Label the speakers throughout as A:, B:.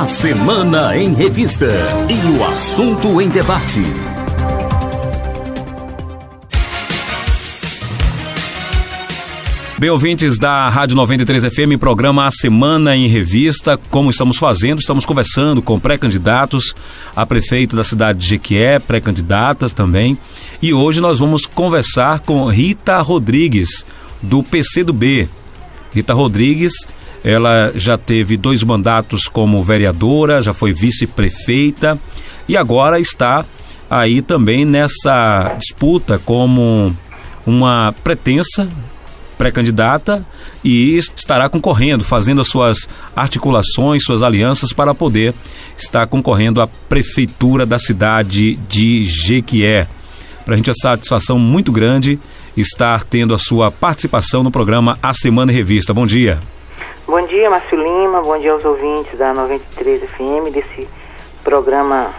A: A Semana em Revista e o assunto em debate. Bem, ouvintes da Rádio 93 FM, programa A Semana em Revista. Como estamos fazendo? Estamos conversando com pré-candidatos a prefeito da cidade de Jequié, pré-candidatas também. E hoje nós vamos conversar com Rita Rodrigues, do PCdoB. Rita Rodrigues, ela já teve 2 mandatos como vereadora, já foi vice-prefeita e agora está aí também nessa disputa como uma pretensa pré-candidata e estará concorrendo, fazendo as suas articulações, suas alianças para poder estar concorrendo à prefeitura da cidade de Jequié. Para a gente é uma satisfação muito grande estar tendo a sua participação no programa A Semana em Revista. Bom dia.
B: Bom dia, Márcio Lima, bom dia aos ouvintes da 93 FM, desse programa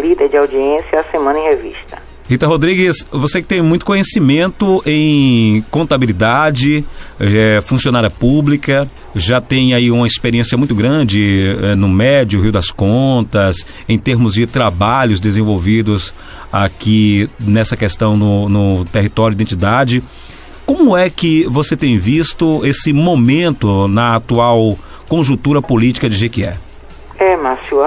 B: líder de audiência, A Semana em Revista.
C: Rita Rodrigues, você que tem muito conhecimento em contabilidade, é funcionária pública, já tem aí uma experiência muito grande no Médio, Rio das Contas, em termos de trabalhos desenvolvidos aqui nessa questão no território de identidade. Como é que você tem visto esse momento na atual conjuntura política de Jequié?
B: Márcio,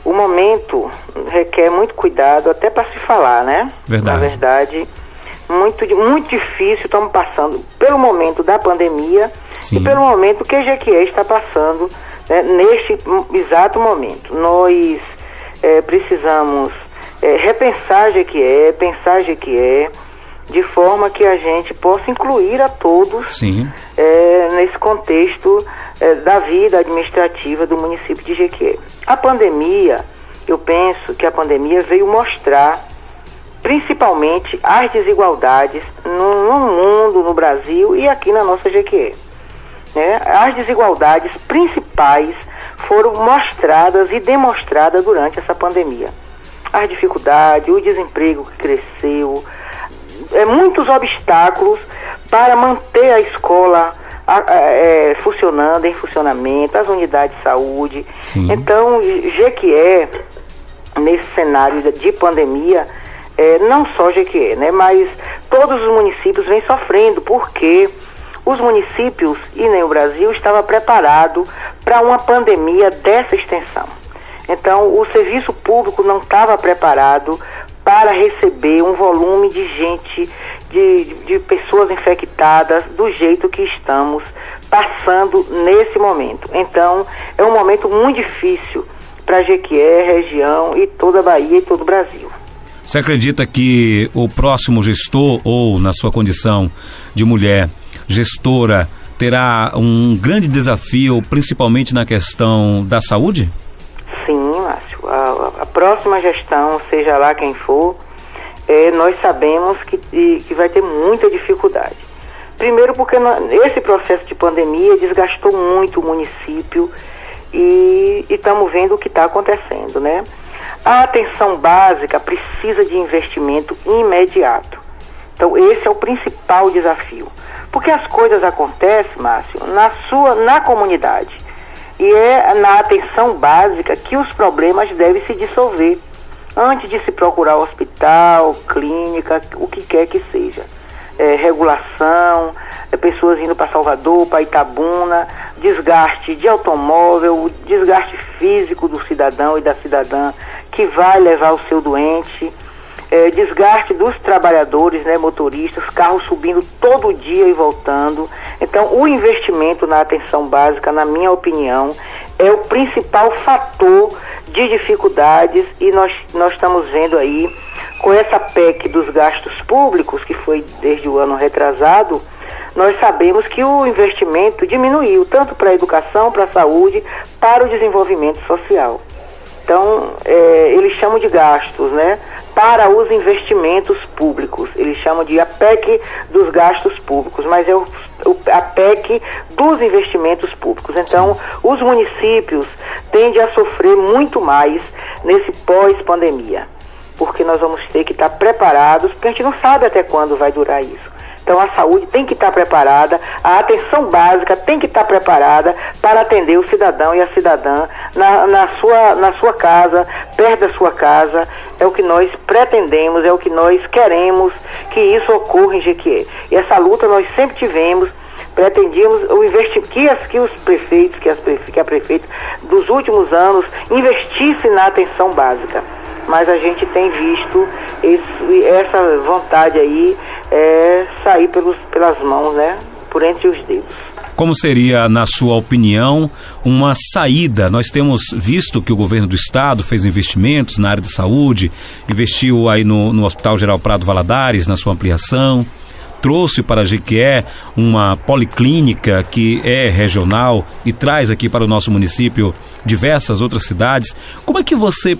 B: o momento requer muito cuidado até para se falar, né?
C: Verdade.
B: Na verdade, muito difícil, estamos passando pelo momento da pandemia. Sim. E pelo momento que Jequié está passando, né, neste exato momento. Nós precisamos repensar Jequié, pensar Jequié, de forma que a gente possa incluir a todos. Sim. Nesse contexto da vida administrativa do município de Jequié. A pandemia, eu penso que a pandemia veio mostrar principalmente as desigualdades no mundo, no Brasil e aqui na nossa Jequié. As desigualdades principais foram mostradas e demonstradas durante essa pandemia. As dificuldades, o desemprego que cresceu, muitos obstáculos para manter a escola funcionando, em funcionamento, as unidades de saúde. Sim. Então, Jequié, nesse cenário de pandemia, não só Jequié, né, mas todos os municípios vêm sofrendo, porque os municípios e nem o Brasil estava preparado para uma pandemia dessa extensão. Então, o serviço público não estava preparado para receber um volume de gente, de pessoas infectadas do jeito que estamos passando nesse momento. Então, é um momento muito difícil para Jequié, região e toda a Bahia e todo o Brasil.
C: Você acredita que o próximo gestor, ou na sua condição de mulher gestora, terá um grande desafio, principalmente na questão da saúde? Sim,
B: Márcio. A próxima gestão, seja lá quem for, nós sabemos que vai ter muita dificuldade. Primeiro porque esse processo de pandemia desgastou muito o município e estamos vendo o que está acontecendo, né? A atenção básica precisa de investimento imediato. Então esse é o principal desafio. Porque as coisas acontecem, Márcio, na comunidade. E é na atenção básica que os problemas devem se dissolver, antes de se procurar hospital, clínica, o que quer que seja. Regulação, pessoas indo para Salvador, para Itabuna, desgaste de automóvel, desgaste físico do cidadão e da cidadã que vai levar o seu doente, desgaste dos trabalhadores, né, motoristas, carros subindo todo dia e voltando. Então, o investimento na atenção básica, na minha opinião, é o principal fator de dificuldades, e nós estamos vendo aí, com essa PEC dos gastos públicos, que foi desde o ano retrasado, nós sabemos que o investimento diminuiu, tanto para a educação, para a saúde, para o desenvolvimento social. Então, eles chamam de gastos, né? Para os investimentos públicos. Eles chamam de a PEC dos gastos públicos, mas é a PEC dos investimentos públicos. Então, os municípios tendem a sofrer muito mais nesse pós-pandemia, porque nós vamos ter que estar preparados, porque a gente não sabe até quando vai durar isso. Então a saúde tem que estar preparada, a atenção básica tem que estar preparada para atender o cidadão e a cidadã na sua casa, perto da sua casa. É o que nós pretendemos, é o que nós queremos que isso ocorra em Jequié. E essa luta nós sempre tivemos, pretendíamos o investimento que os prefeitos, que a prefeita dos últimos anos investisse na atenção básica. Mas a gente tem visto essa vontade aí sair pelas mãos, né? Por entre os dedos.
A: Como seria, na sua opinião, uma saída? Nós temos visto que o governo do estado fez investimentos na área de saúde, investiu aí no Hospital Geral Prado Valadares, na sua ampliação, trouxe para Jequié uma policlínica que é regional e traz aqui para o nosso município diversas outras cidades. Como é que você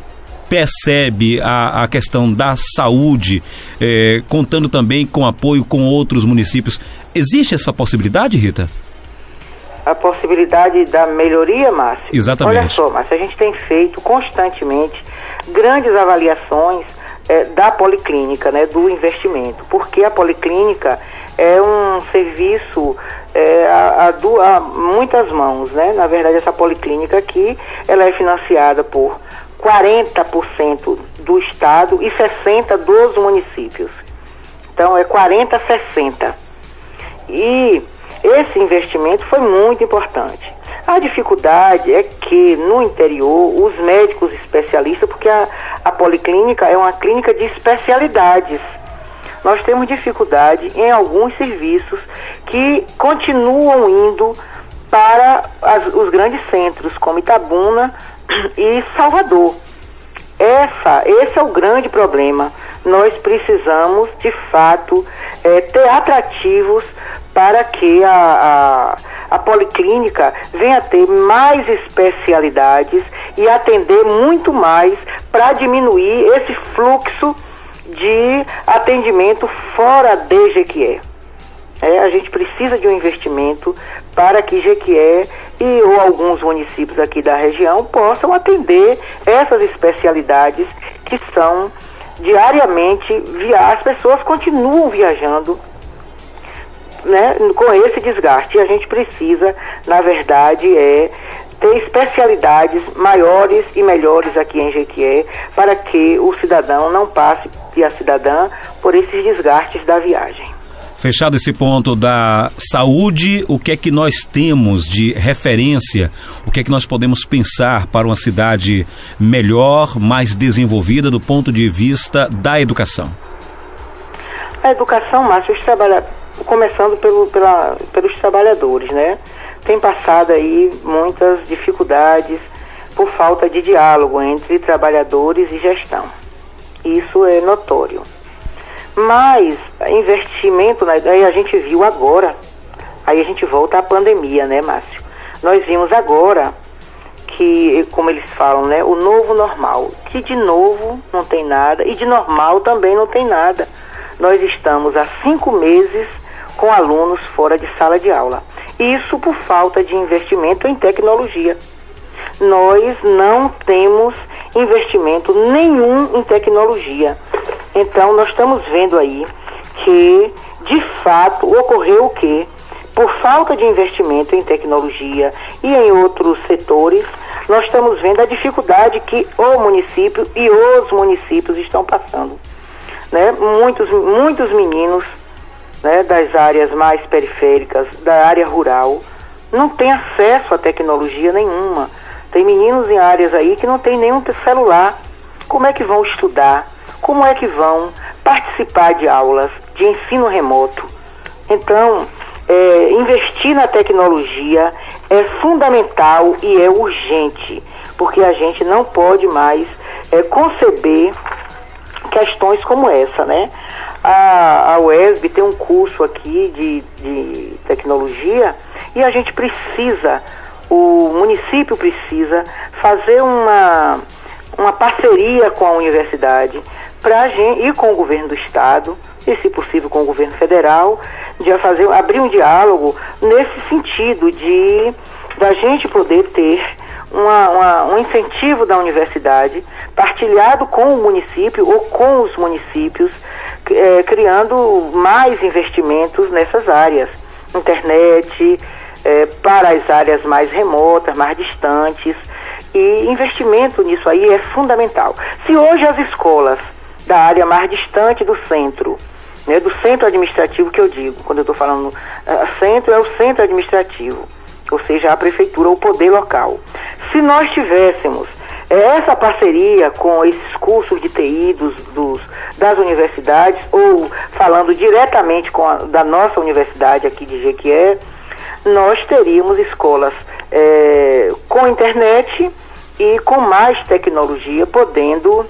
A: percebe a questão da saúde, contando também com apoio com outros municípios? Existe essa possibilidade, Rita?
B: A possibilidade da melhoria, Márcio?
A: Exatamente.
B: Olha só, Márcio, a gente tem feito constantemente grandes avaliações da policlínica, né, do investimento, porque a policlínica é um serviço a muitas mãos, né? Na verdade, essa policlínica aqui, ela é financiada por 40% do estado e 60% dos municípios. Então, é 40-60. E esse investimento foi muito importante. A dificuldade é que no interior, os médicos especialistas, porque a policlínica é uma clínica de especialidades, nós temos dificuldade em alguns serviços que continuam indo para os grandes centros, como Itabuna e Salvador. Esse é o grande problema. Nós precisamos, de fato, ter atrativos para que a policlínica venha a ter mais especialidades e atender muito mais para diminuir esse fluxo de atendimento fora de Jequié. A gente precisa de um investimento para que Jequié ou alguns municípios aqui da região possam atender essas especialidades que são diariamente, as pessoas continuam viajando, né, com esse desgaste. E a gente precisa, na verdade, ter especialidades maiores e melhores aqui em Jequié para que o cidadão não passe, e a cidadã, por esses desgastes da viagem.
A: Fechado esse ponto da saúde, o que é que nós temos de referência? O que é que nós podemos pensar para uma cidade melhor, mais desenvolvida do ponto de vista da educação?
B: A educação, Márcio, começando pelos trabalhadores, né? Tem passado aí muitas dificuldades por falta de diálogo entre trabalhadores e gestão. Isso é notório. Mas investimento, aí a gente viu agora, aí a gente volta à pandemia, né, Márcio? Nós vimos agora que, como eles falam, né, o novo normal, que de novo não tem nada e de normal também não tem nada. Nós estamos há 5 meses com alunos fora de sala de aula. Isso por falta de investimento em tecnologia. Nós não temos investimento nenhum em tecnologia. Então, nós estamos vendo aí que, de fato, ocorreu o quê? Por falta de investimento em tecnologia e em outros setores, nós estamos vendo a dificuldade que o município e os municípios estão passando, né? Muitos meninos, né, das áreas mais periféricas, da área rural, não têm acesso a tecnologia nenhuma. Tem meninos em áreas aí que não tem nenhum celular. Como é que vão estudar? Como é que vão participar de aulas de ensino remoto? Então, investir na tecnologia é fundamental e é urgente, porque a gente não pode mais conceber questões como essa, né? A UESB tem um curso aqui de tecnologia e a gente precisa, o município precisa fazer uma parceria com a universidade e com o governo do estado, e se possível com o governo federal, de abrir um diálogo nesse sentido da gente poder ter um incentivo da universidade partilhado com o município ou com os municípios criando mais investimentos nessas áreas, internet, para as áreas mais remotas, mais distantes, e investimento nisso aí é fundamental. Se hoje as escolas da área mais distante do centro, né, do centro administrativo que eu digo, quando eu estou falando centro, é o centro administrativo, ou seja, a prefeitura, o poder local. Se nós tivéssemos essa parceria com esses cursos de TI das universidades, ou falando diretamente da nossa universidade aqui de Jequié, nós teríamos escolas com internet e com mais tecnologia, podendo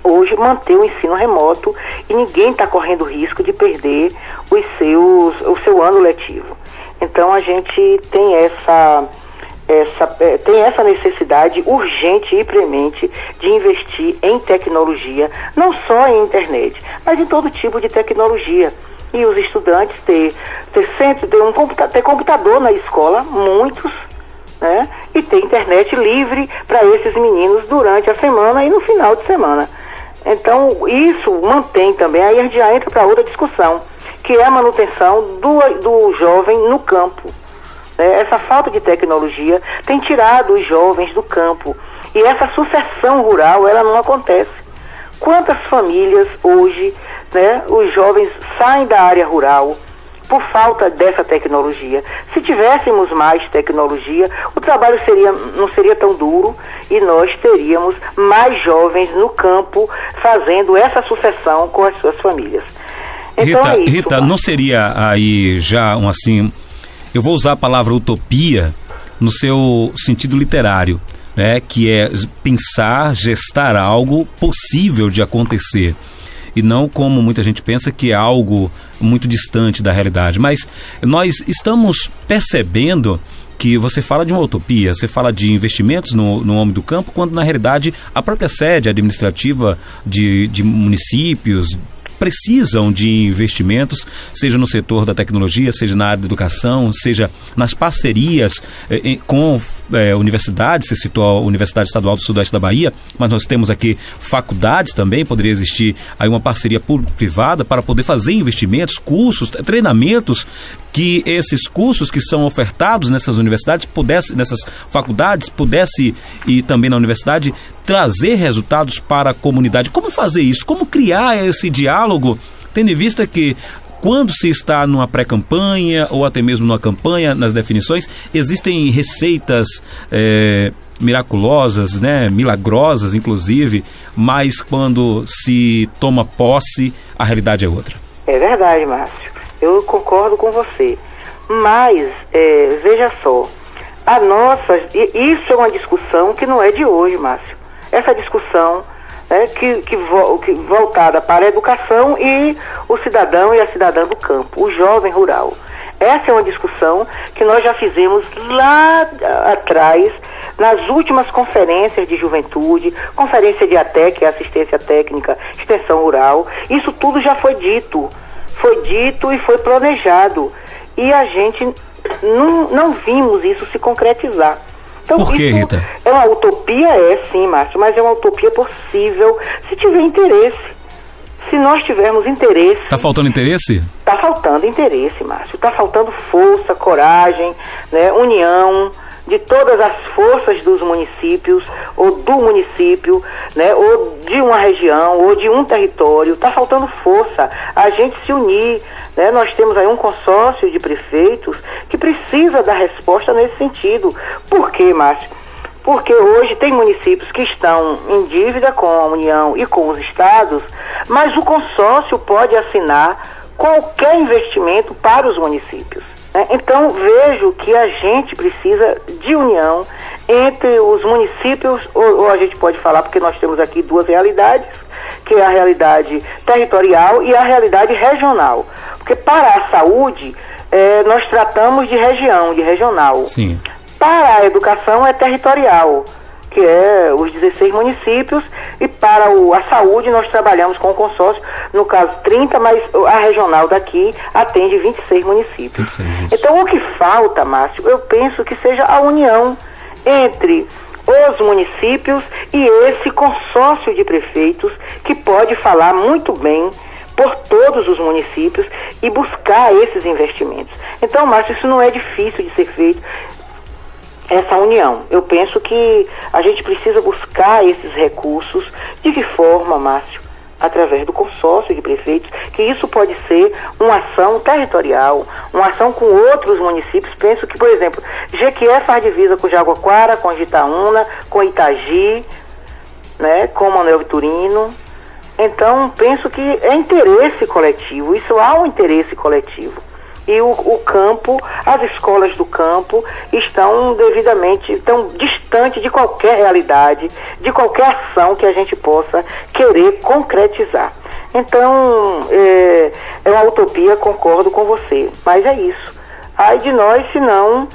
B: hoje manter o ensino remoto, e ninguém está correndo risco de perder o seu ano letivo. Então a gente tem essa necessidade urgente e premente de investir em tecnologia, não só em internet, mas em todo tipo de tecnologia. E os estudantes ter computador na escola, muitos, né? E ter internet livre para esses meninos durante a semana e no final de semana. Então, isso mantém também, aí a gente já entra para outra discussão, que é a manutenção do jovem no campo. Essa falta de tecnologia tem tirado os jovens do campo, e essa sucessão rural, ela não acontece. Quantas famílias hoje, né, os jovens saem da área rural por falta dessa tecnologia? Se tivéssemos mais tecnologia, o trabalho não seria tão duro, e nós teríamos mais jovens no campo fazendo essa sucessão com as suas famílias. Então,
A: Rita, não seria aí já eu vou usar a palavra utopia no seu sentido literário, né, que é pensar, gestar algo possível de acontecer, e não como muita gente pensa, que é algo muito distante da realidade. Mas nós estamos percebendo que você fala de uma utopia, você fala de investimentos no homem do campo, quando na realidade a própria sede administrativa de municípios precisam de investimentos, seja no setor da tecnologia, seja na área da educação, seja nas parcerias com universidades. Você citou a Universidade Estadual do Sudoeste da Bahia, mas nós temos aqui faculdades também. Poderia existir aí uma parceria público-privada para poder fazer investimentos, cursos, treinamentos, que esses cursos que são ofertados nessas universidades, nessas faculdades, pudesse, e também na universidade, trazer resultados para a comunidade. Como fazer isso? Como criar esse diálogo, tendo em vista que quando se está numa pré-campanha ou até mesmo numa campanha, nas definições, existem receitas miraculosas, né, milagrosas inclusive, mas quando se toma posse, a realidade é outra.
B: É verdade, Márcio. Eu concordo com você. Mas, veja só, isso é uma discussão que não é de hoje, Márcio. Essa discussão que voltada para a educação e o cidadão e a cidadã do campo, o jovem rural. Essa é uma discussão que nós já fizemos lá atrás, nas últimas conferências de juventude, conferência de ATEC, que é Assistência Técnica, Extensão Rural. Isso tudo já foi dito e foi planejado. E a gente não vimos isso se concretizar. Então,
A: por que, Rita?
B: É uma utopia, sim, Márcio, mas é uma utopia possível se tiver interesse. Se nós tivermos interesse...
A: Está faltando interesse?
B: Está faltando interesse, Márcio. Está faltando força, coragem, né, união de todas as forças dos municípios, ou do município, né, ou de uma região, ou de um território. Está faltando força, a gente se unir, né? Nós temos aí um consórcio de prefeitos que precisa dar resposta nesse sentido. Por quê, Márcio? Porque hoje tem municípios que estão em dívida com a União e com os estados, mas o consórcio pode assinar qualquer investimento para os municípios. Então, vejo que a gente precisa de união entre os municípios, ou a gente pode falar, porque nós temos aqui duas realidades, que é a realidade territorial e a realidade regional. Porque para a saúde, nós tratamos de região, de regional.
A: Sim.
B: Para a educação é territorial, que é os 16 municípios, e para a saúde nós trabalhamos com o consórcio, no caso 30, mas a regional daqui atende 26 municípios.
A: 26,
B: então o que falta, Márcio, eu penso que seja a união entre os municípios e esse consórcio de prefeitos, que pode falar muito bem por todos os municípios e buscar esses investimentos. Então, Márcio, isso não é difícil de ser feito, essa união. Eu penso que a gente precisa buscar esses recursos. De que forma, Márcio? Através do consórcio de prefeitos, que isso pode ser uma ação territorial, uma ação com outros municípios. Penso que, por exemplo, Jequié faz divisa com Jaguaquara, com Itaúna, com Itagi, né, com Manuel Vitorino. Então, penso que é interesse coletivo, isso há um interesse coletivo. E o campo, as escolas do campo estão distantes de qualquer realidade, de qualquer ação que a gente possa querer concretizar. Então, é uma utopia, concordo com você, mas é isso. Ai de nós se não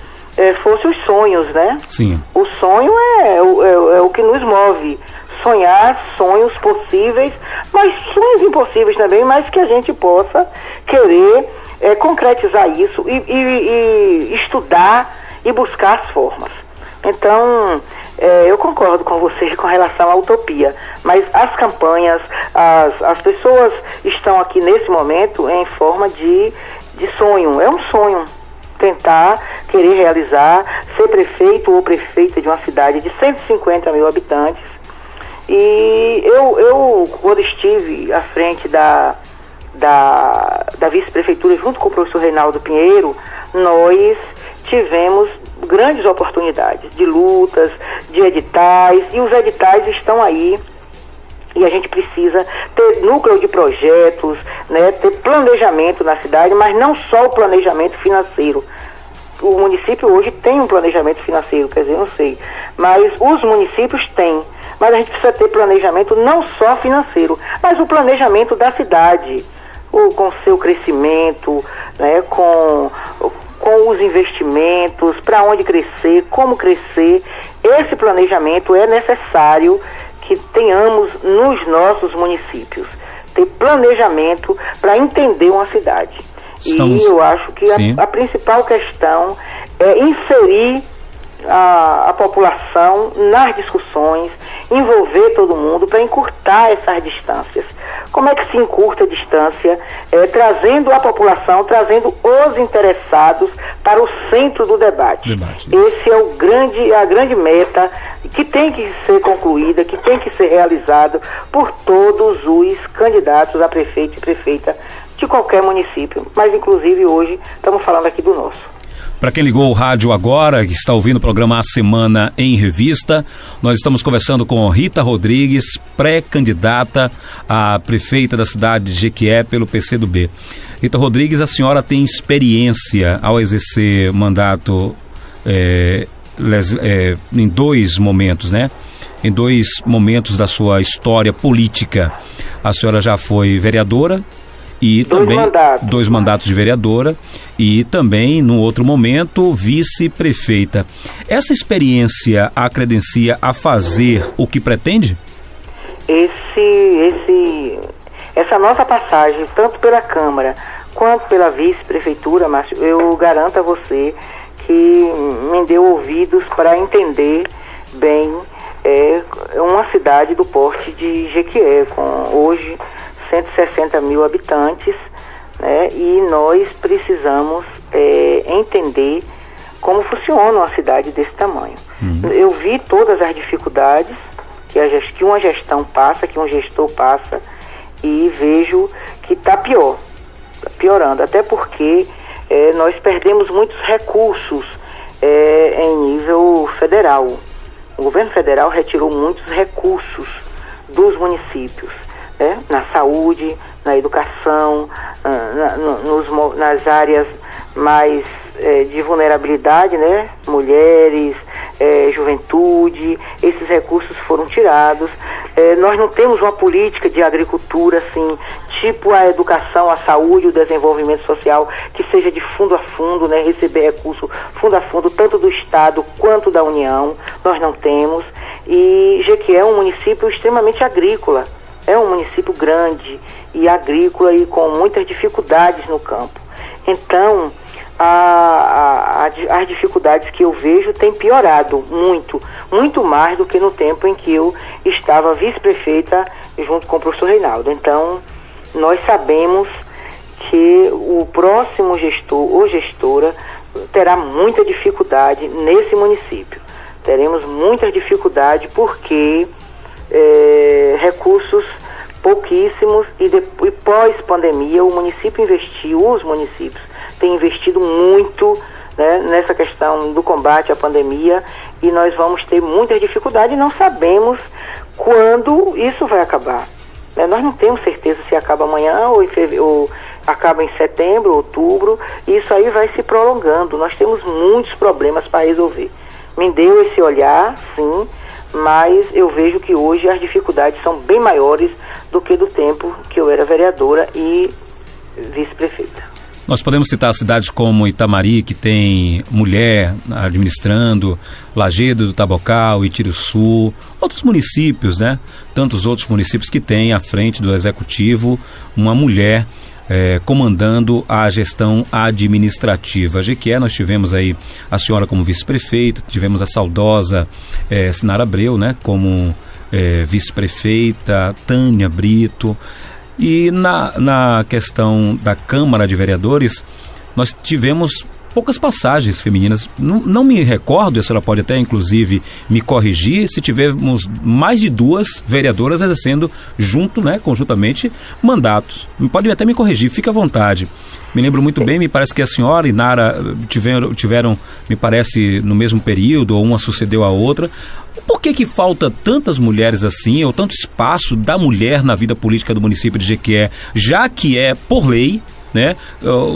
B: fossem os sonhos, né?
A: Sim.
B: O sonho é o que nos move. Sonhar sonhos possíveis, mas sonhos impossíveis também, mas que a gente possa querer concretizar isso e estudar e buscar as formas. Então, eu concordo com você com relação à utopia, mas as campanhas, as pessoas estão aqui nesse momento em forma de sonho. É um sonho tentar, querer realizar, ser prefeito ou prefeita de uma cidade de 150 mil habitantes. E eu quando estive à frente da vice-prefeitura, junto com o professor Reinaldo Pinheiro, nós tivemos grandes oportunidades de lutas, de editais, e os editais estão aí, e a gente precisa ter núcleo de projetos, né, ter planejamento na cidade, mas não só o planejamento financeiro. O município hoje tem um planejamento financeiro, quer dizer, não sei, mas os municípios têm. Mas a gente precisa ter planejamento não só financeiro, mas o planejamento da cidade, com o seu crescimento, né, com os investimentos, para onde crescer, como crescer. Esse planejamento é necessário que tenhamos nos nossos municípios. Ter planejamento para entender uma cidade. E eu acho que a principal questão é inserir a população nas discussões, envolver todo mundo para encurtar essas distâncias. Como é que se encurta a distância? Trazendo a população, trazendo os interessados para o centro do debate. Esse é a grande meta que tem que ser concluída, que tem que ser realizada por todos os candidatos a prefeito e prefeita de qualquer município, mas inclusive hoje estamos falando aqui do nosso.
A: Para quem ligou o rádio agora, que está ouvindo o programa A Semana em Revista, nós estamos conversando com Rita Rodrigues, pré-candidata a prefeita da cidade de Jequié pelo PCdoB. Rita Rodrigues, a senhora tem experiência ao exercer mandato em dois momentos, né? Em dois momentos da sua história política. A senhora já foi vereadora e também dois mandatos de vereadora e também, num outro momento, vice-prefeita. Essa experiência a credencia a fazer o que pretende?
B: Essa nossa passagem, tanto pela Câmara quanto pela vice-prefeitura, Márcio, eu garanto a você que me deu ouvidos para entender bem uma cidade do porte de Jequié, com hoje 160 mil habitantes, né? E nós precisamos entender como funciona uma cidade desse tamanho. Eu vi todas as dificuldades que uma gestão passa, que um gestor passa, e vejo que está piorando, até porque nós perdemos muitos recursos em nível federal. O governo federal retirou muitos recursos dos municípios, na saúde, na educação, nas áreas mais de vulnerabilidade, né? Mulheres, juventude, esses recursos foram tirados. Nós não temos uma política de agricultura assim, tipo a educação, a saúde, o desenvolvimento social, que seja de fundo a fundo, né? Receber recurso fundo a fundo, tanto do Estado quanto da União. Nós não temos. E Jequié é um município extremamente agrícola. É um município grande e agrícola e com muitas dificuldades no campo. Então, as dificuldades que eu vejo têm piorado muito, muito mais do que no tempo em que eu estava vice-prefeita junto com o professor Reinaldo. Então, nós sabemos que o próximo gestor ou gestora terá muita dificuldade nesse município. Teremos muita dificuldade porque recursos pouquíssimos e pós-pandemia os municípios têm investido muito, né, nessa questão do combate à pandemia, e nós vamos ter muita dificuldade e não sabemos quando isso vai acabar. Né? Nós não temos certeza se acaba amanhã ou acaba em setembro, outubro, e isso aí vai se prolongando. Nós temos muitos problemas para resolver. Me deu esse olhar, sim, mas eu vejo que hoje as dificuldades são bem maiores do que do tempo que eu era vereadora e vice-prefeita.
C: Nós podemos citar cidades como Itamari, que tem mulher administrando, Lajedo do Tabocal, Itiruçu, outros municípios, né? Tantos outros municípios que têm à frente do executivo uma mulher comandando a gestão administrativa. A Jequié, nós tivemos aí a senhora como vice-prefeita, tivemos a saudosa Sinara Abreu, né, como vice-prefeita, Tânia Brito. E na questão da Câmara de Vereadores, nós tivemos poucas passagens femininas. Não me recordo, a senhora pode até inclusive me corrigir, se tivermos mais de 2 vereadoras exercendo conjuntamente mandatos. Pode até me corrigir, fica à vontade. Me lembro muito bem, me parece que a senhora e Nara tiveram, me parece, no mesmo período, ou uma sucedeu à outra. Por que falta tantas mulheres assim, ou tanto espaço da mulher na vida política do município de Jequié, já que é, por lei, né,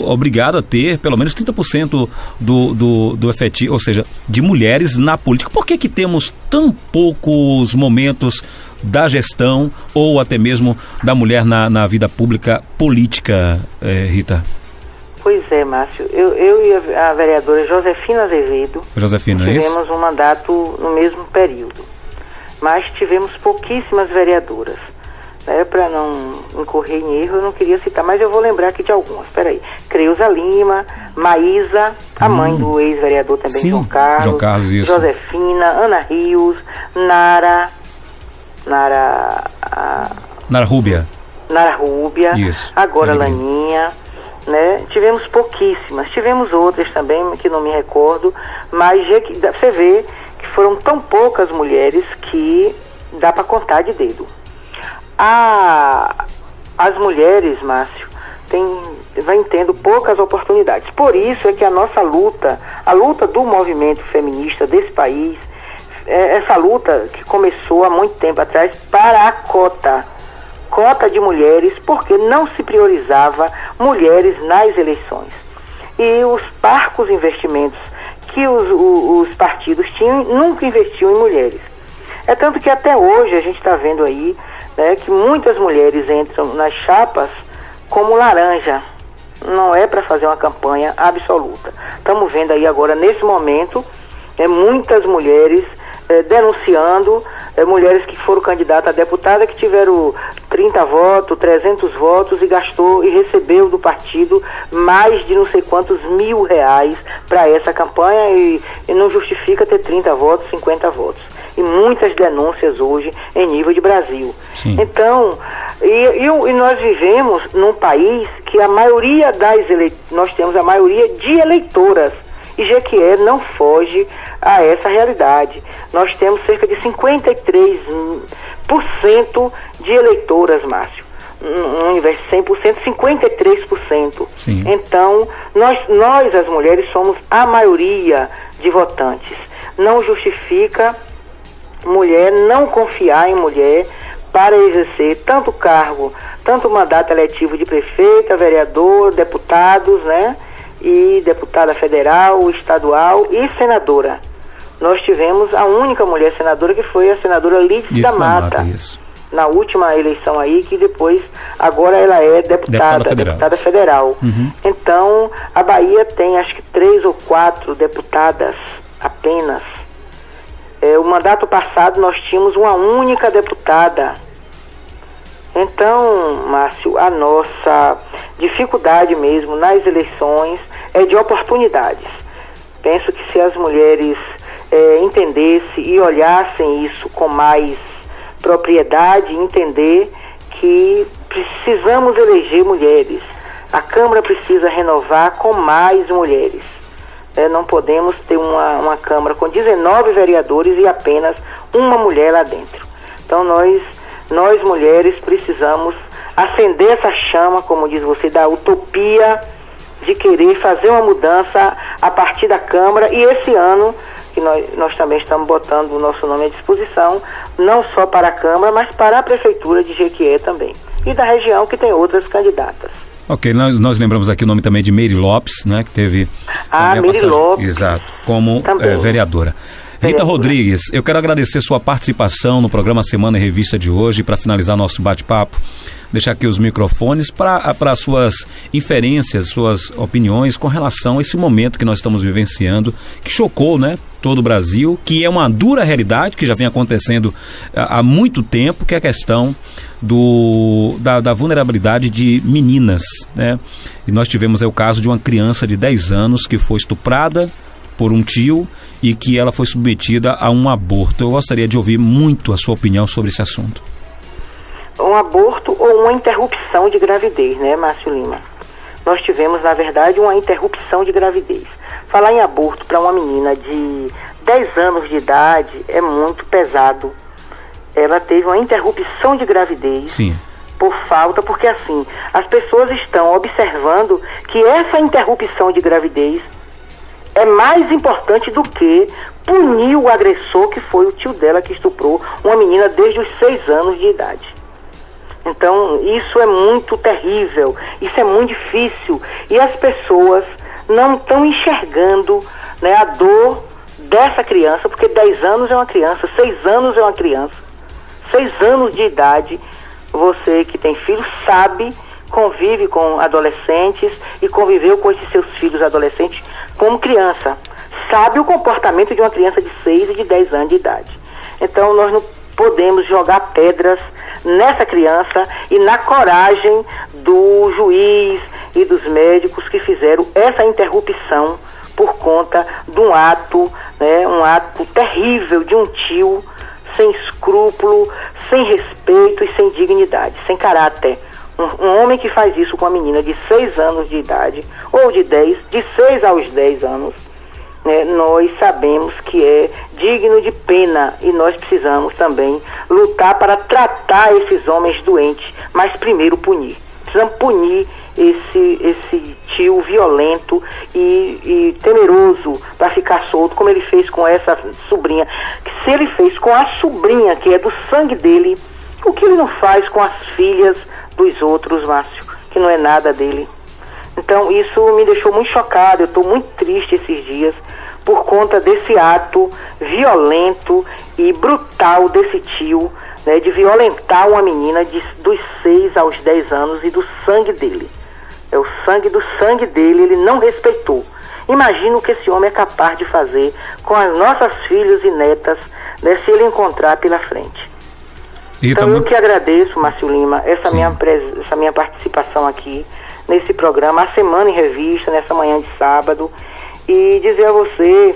C: obrigado a ter pelo menos 30% do efetivo, ou seja, de mulheres na política? Por que temos tão poucos momentos da gestão ou até mesmo da mulher na vida pública política, Rita?
B: Pois é, Márcio. Eu e a vereadora Josefina Azevedo tivemos um mandato no mesmo período, mas tivemos pouquíssimas vereadoras. Para não incorrer em erro, eu não queria citar, mas eu vou lembrar aqui de algumas. Espera aí. Creuza Lima, Maísa, a mãe do ex-vereador também,
C: sim,
B: João Carlos,
C: isso.
B: Josefina, Ana Rios, Nara
C: Rúbia. Isso.
B: Agora Laninha, né? Tivemos pouquíssimas. Tivemos outras também, que não me recordo, mas você vê que foram tão poucas mulheres que dá para contar de dedo. As mulheres, Márcio, vêm tendo poucas oportunidades. Por isso é que a nossa luta, a luta do movimento feminista desse país, essa luta que começou há muito tempo atrás para a cota de mulheres, porque não se priorizava mulheres nas eleições. E os parcos investimentos que os partidos tinham, nunca investiam em mulheres. É tanto que até hoje a gente está vendo aí, né, que muitas mulheres entram nas chapas como laranja. Não é para fazer uma campanha absoluta. Estamos vendo aí agora, nesse momento, muitas mulheres denunciando, mulheres que foram candidatas a deputada, que tiveram 30 votos, 300 votos e recebeu do partido mais de não sei quantos R$1.000 para essa campanha e não justifica ter 30 votos, 50 votos. E muitas denúncias hoje em nível de Brasil.
C: Sim.
B: Então, e nós vivemos num país que a maioria nós temos a maioria de eleitoras, e Jequié não foge a essa realidade. Nós temos cerca de 53% de eleitoras, Márcio. No universo de 100%, 53%.
C: Sim.
B: Então, nós as mulheres somos a maioria de votantes. Não justifica mulher não confiar em mulher para exercer tanto cargo, tanto mandato eletivo de prefeita, vereador, deputados, né? E deputada federal, estadual e senadora. Nós tivemos a única mulher senadora, que foi a senadora Lídice da Mata.
C: Isso.
B: Na última eleição aí, que depois, agora ela é deputada federal.
C: Uhum.
B: Então, a Bahia tem acho que 3 ou 4 deputadas apenas. O mandato passado nós tínhamos uma única deputada. Então, Márcio, a nossa dificuldade mesmo nas eleições é de oportunidades. Penso que se as mulheres entendessem e olhassem isso com mais propriedade, entender que Precisamos eleger mulheres. A Câmara precisa renovar com mais mulheres. Não podemos ter uma Câmara com 19 vereadores e apenas uma mulher lá dentro. Então nós mulheres precisamos acender essa chama, como diz você, da utopia de querer fazer uma mudança a partir da Câmara. E esse ano, que nós também estamos botando o nosso nome à disposição, não só para a Câmara, mas para a Prefeitura de Jequié também. E da região, que tem outras candidatas.
A: Ok, nós lembramos aqui o nome também de Meire Lopes, né, que teve...
B: Meire Lopes.
A: Exato, como vereadora. Rita Rodrigues, eu quero agradecer sua participação no programa Semana em Revista de hoje. Para finalizar nosso bate-papo, deixar aqui os microfones para suas inferências, suas opiniões com relação a esse momento que nós estamos vivenciando, que chocou, né, todo o Brasil, que é uma dura realidade que já vem acontecendo há muito tempo, que é a questão da vulnerabilidade de meninas, né? E nós tivemos o caso de uma criança de 10 anos que foi estuprada por um tio e que ela foi submetida a um aborto. Eu gostaria de ouvir muito a sua opinião sobre esse assunto.
B: Um aborto ou uma interrupção de gravidez, né, Márcio Lima? Nós tivemos, na verdade, uma interrupção de gravidez. Falar em aborto para uma menina de 10 anos de idade é muito pesado. Ela teve uma interrupção de gravidez.
A: Sim.
B: Por falta, porque assim, as pessoas estão observando que essa interrupção de gravidez é mais importante do que punir o agressor, que foi o tio dela que estuprou uma menina desde os 6 anos de idade. Então, isso é muito terrível, isso é muito difícil, e as pessoas não estão enxergando, né, a dor dessa criança, porque 10 anos é uma criança, 6 anos é uma criança, 6 anos de idade. Você que tem filhos sabe, convive com adolescentes e conviveu com esses seus filhos adolescentes como criança, sabe o comportamento de uma criança de 6 e de 10 anos de idade. Então nós não podemos jogar pedras nessa criança e na coragem do juiz e dos médicos que fizeram essa interrupção por conta de um ato, né, um ato terrível de um tio sem escrúpulo, sem respeito e sem dignidade, sem caráter. Um homem que faz isso com uma menina de 6 anos de idade, ou de 10, de 6 aos 10 anos, né, nós sabemos que é digno de pena, e nós precisamos também lutar para tratar esses homens doentes, mas primeiro punir. Precisamos punir esse tio violento e temeroso para ficar solto, como ele fez com essa sobrinha. Se ele fez com a sobrinha, que é do sangue dele, o que ele não faz com as filhas dos outros, Márcio, que não é nada dele? Então isso me deixou muito chocado. Eu estou muito triste esses dias por conta desse ato violento e brutal desse tio, né, de violentar uma menina dos 6 aos 10 anos e do sangue dele. É o sangue do sangue dele, ele não respeitou. Imagina o que esse homem é capaz de fazer com as nossas filhas e netas, né, se ele encontrar pela frente. Então eu que agradeço, Márcio Lima, essa minha participação aqui nesse programa, a Semana em Revista, nessa manhã de sábado, e dizer a você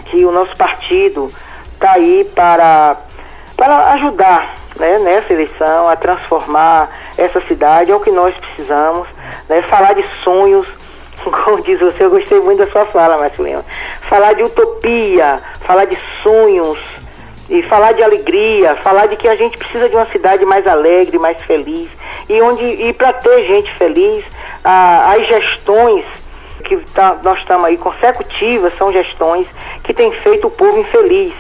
B: que o nosso partido está aí para ajudar, né, nessa eleição, a transformar essa cidade. É o que nós precisamos, né, falar de sonhos, como diz você, eu gostei muito da sua fala, Márcio Lima, falar de utopia, falar de sonhos, e falar de alegria, falar de que a gente precisa de uma cidade mais alegre, mais feliz, e para ter gente feliz, as gestões que nós estamos aí consecutivas são gestões que têm feito o povo infeliz,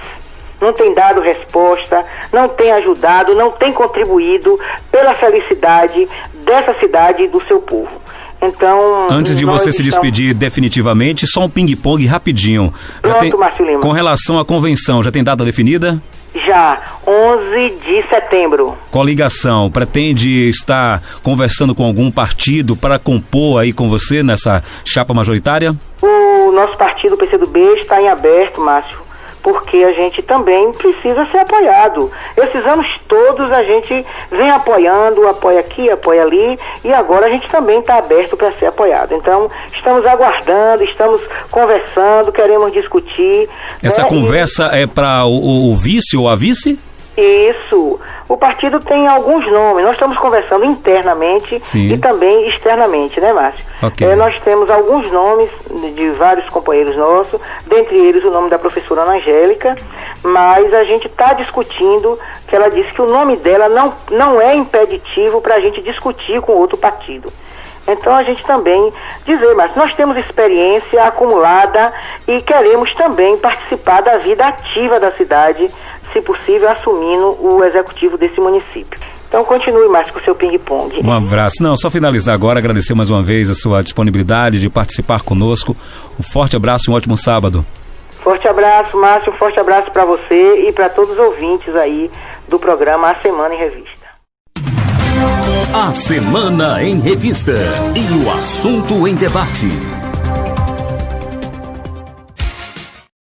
B: não tem dado resposta, não tem ajudado, não tem contribuído pela felicidade dessa cidade e do seu povo. Então,
A: antes de você se despedir definitivamente, só um ping-pong rapidinho.
B: Pronto, Márcio Lima.
A: Com relação à convenção, já tem data definida?
B: Já, 11 de setembro.
A: Coligação, pretende estar conversando com algum partido para compor aí com você nessa chapa majoritária? O
B: nosso partido, o PCdoB, está em aberto, Márcio, porque a gente também precisa ser apoiado. Esses anos todos a gente vem apoiando, apoia aqui, apoia ali, e agora a gente também está aberto para ser apoiado. Então, estamos aguardando, estamos conversando, queremos discutir.
A: Essa conversa é para o vice ou a vice?
B: Isso. O partido tem alguns nomes, nós estamos conversando internamente e também externamente, né, Márcio?
A: Okay.
B: Nós temos alguns nomes de vários companheiros nossos, dentre eles o nome da professora Ana Angélica, mas a gente está discutindo, que ela disse que o nome dela não é impeditivo para a gente discutir com outro partido. Então a gente também dizer, mas nós temos experiência acumulada e queremos também participar da vida ativa da cidade, se possível, assumindo o executivo desse município. Então continue, Márcio, com o seu ping-pong.
A: Um abraço. Não, só finalizar agora, agradecer mais uma vez a sua disponibilidade de participar conosco. Um forte abraço e um ótimo sábado.
B: Forte abraço, Márcio, um forte abraço para você e para todos os ouvintes aí do programa A Semana em Revista.
D: A Semana em Revista e o assunto em debate.